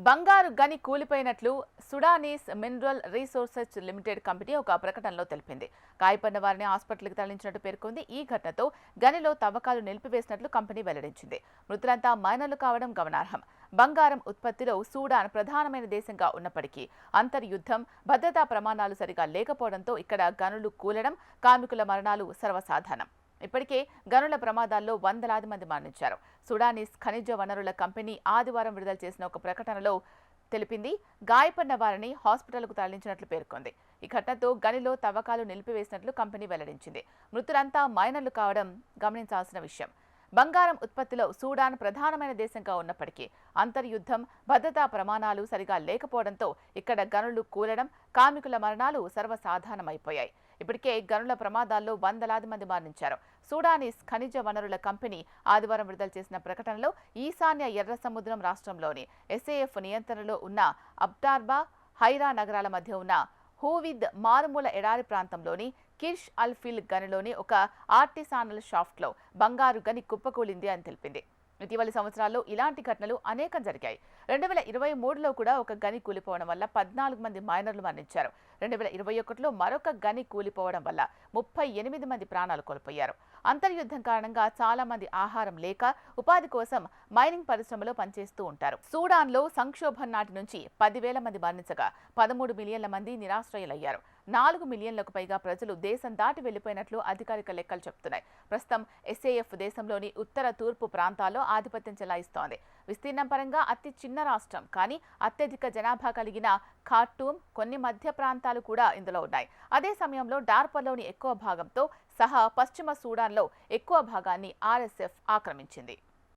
బంగారు గని కూలిపోయినట్లు Sudanese mineral resources limited company ఒక ప్రకటనలో తెలిపింది. గాయపడిన వారిని హాస్పిటల్కి తరలించినట్టు పేర్కొంది. ఈ ఘటనతో గనిలో తవ్వకాలు నిలిపివేసినట్లు కంపెనీ వెల్లడించింది. మృతులంతా మైనర్లు కావడం గమనార్హం. బంగారం ఉత్పత్తిలో సూడాన్ ప్రధానమైన దేశంగా ఉన్నప్పటికీ అంతర్యుద్ధం, భద్రతా ప్రమాణాలు సరిగా లేకపోవడంతో ఇక్కడ గనులు కూలడం, కార్మికుల మరణాలు సర్వసాధారణం. ఇప్పటికే గనుల ప్రమాదాల్లో వందలాది మంది మరణించారు. సుడానీస్ ఖనిజ వనరుల కంపెనీ ఆదివారం విడుదల చేసిన ఒక ప్రకటనలో తెలిపింది. గాయపడిన వారిని హాస్పిటల్కు తరలించినట్లు పేర్కొంది. ఈ ఘటనతో గనిలో తవ్వకాలు నిలిపివేసినట్లు కంపెనీ వెల్లడించింది. మృతులంతా మైనర్లు కావడం గమనించాల్సిన విషయం. బంగారం ఉత్పత్తిలో సూడాన్ ప్రధానమైన దేశంగా ఉన్నప్పటికీ అంతర్యుద్ధం, భద్రతా ప్రమాణాలు సరిగా లేకపోవడంతో ఇక్కడ గనులు కూలడం, కార్మికుల మరణాలు సర్వసాధారణమైపోయాయి. ఇప్పటికే గనుల ప్రమాదాల్లో వందలాది మంది మరణించారు. సూడానీస్ ఖనిజ వనరుల కంపెనీ ఆదివారం విడుదల చేసిన ప్రకటనలో ఈశాన్య ఎర్ర సముద్రం రాష్ట్రంలోని ఎస్ఏఎఫ్ నియంత్రణలో ఉన్న అబ్టార్బా, హైరా నగరాల మధ్య ఉన్న హూవిద్ మారుమూల ఎడారి ప్రాంతంలోని కిర్ష్ అల్ ఫిల్ గనిలోని ఒక ఆర్టిసానల్ షాఫ్ట్లో బంగారు గని కుప్పకూలింది అని తెలిపింది. ఇటీవలి సంవత్సరాల్లో ఇలాంటి ఘటనలు అనేకం జరిగాయి. 2023లో కూడా ఒక గని కూలిపోవడం వల్ల 14 మంది మైనర్లు మరణించారు. 2021లో మరొక గని కూలిపోవడం వల్ల 38 మంది ప్రాణాలు కోల్పోయారు. అంతర్యుద్ధం కారణంగా చాలా మంది ఆహారం లేక ఉపాధి కోసం మైనింగ్ పరిశ్రమలో పనిచేస్తూ ఉంటారు. సూడాన్లో సంక్షోభం నాటి నుంచి 10,000 మంది మరణించగా 13 మిలియన్ల మంది నిరాశ్రయులయ్యారు. 4 మిలియన్లకు పైగా ప్రజలు దేశం దాటి వెళ్లిపోయినట్లు అధికారిక లెక్కలు చెబుతున్నాయి. ప్రస్తుతం ఎస్ఏఎఫ్ దేశంలోని ఉత్తర తూర్పు ప్రాంతాల్లో ఆధిపత్యం చెలాయిస్తోంది. విస్తీర్ణం పరంగా అతి చిన్న రాష్ట్రం, కానీ అత్యధిక జనాభా కలిగిన ఖార్టూమ్, కొన్ని మధ్య ప్రాంతాలు కూడా ఇందులో ఉన్నాయి. అదే సమయంలో డార్పర్లోని ఎక్కువ భాగంతో సహా పశ్చిమ సూడాన్లో ఎక్కువ భాగాన్ని ఆర్ఎస్ఎఫ్ ఆక్రమించింది.